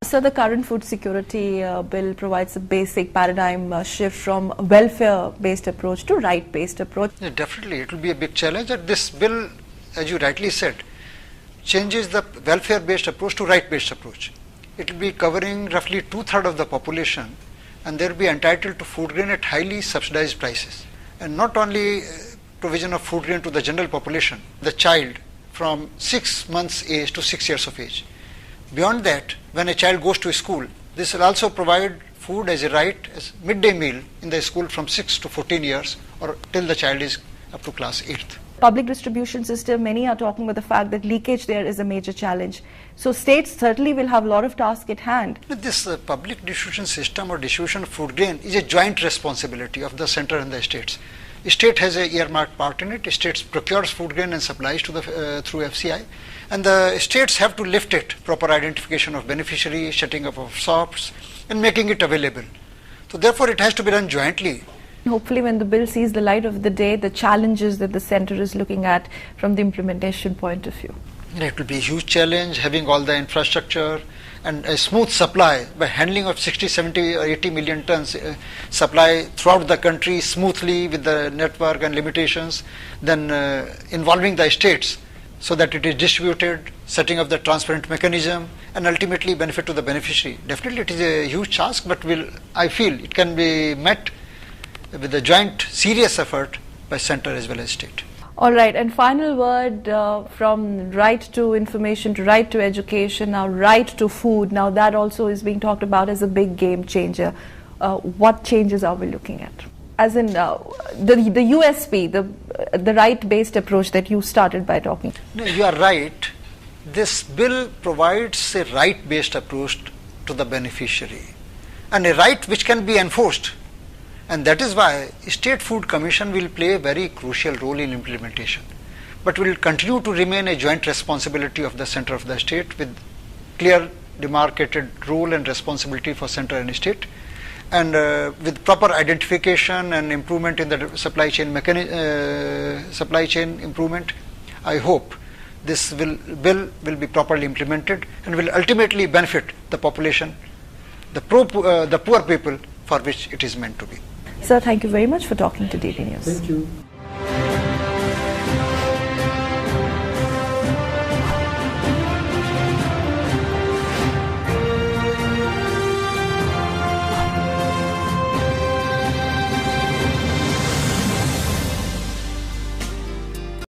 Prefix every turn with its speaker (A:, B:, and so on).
A: So the current food security bill provides a basic paradigm shift from a welfare-based approach to right-based approach.
B: Yeah, definitely, it will be a big challenge. And this bill, as you rightly said, changes the welfare-based approach to right-based approach. It will be covering roughly 2/3 of the population, and they will be entitled to food grain at highly subsidized prices. And not only provision of food grain to the general population, the child from 6 months age to 6 years of age. Beyond that, when a child goes to school, this will also provide food as a right, as midday meal in the school from 6 to 14 years or till the child is up to class 8th.
A: Public distribution system, many are talking about the fact that leakage there is a major challenge. So states certainly will have a lot of tasks at hand.
B: This public distribution system or distribution of food grain is a joint responsibility of the center and the states. The state has a earmarked part in it. States procures food grain and supplies to the through FCI, and the states have to lift it. Proper identification of beneficiaries, setting up of shops, and making it available. So therefore, it has to be done jointly.
A: Hopefully, when the bill sees the light of the day, the challenges that the center is looking at from the implementation point of view.
B: It will be a huge challenge, having all the infrastructure and a smooth supply by handling of 60, 70 or 80 million tons supply throughout the country smoothly with the network and limitations, then involving the states so that it is distributed, setting up the transparent mechanism, and ultimately benefit to the beneficiary. Definitely it is a huge task, but I feel it can be met with a joint serious effort by center as well as state.
A: All right, and final word from right to information to right to education, now right to food. Now that also is being talked about as a big game changer. What changes are we looking at? As in the USP, the right-based approach that you started by talking.
B: No, you are right. This bill provides a right-based approach to the beneficiary, and a right which can be enforced. And that is why State Food Commission will play a very crucial role in implementation, but will continue to remain a joint responsibility of the center of the state, with clear demarcated role and responsibility for center and state, and with proper identification and improvement in the supply chain improvement. I hope this bill will be properly implemented and will ultimately benefit the population, the poor people for which it is meant to be.
A: Sir, thank you very much for talking to DD News.
C: Thank you.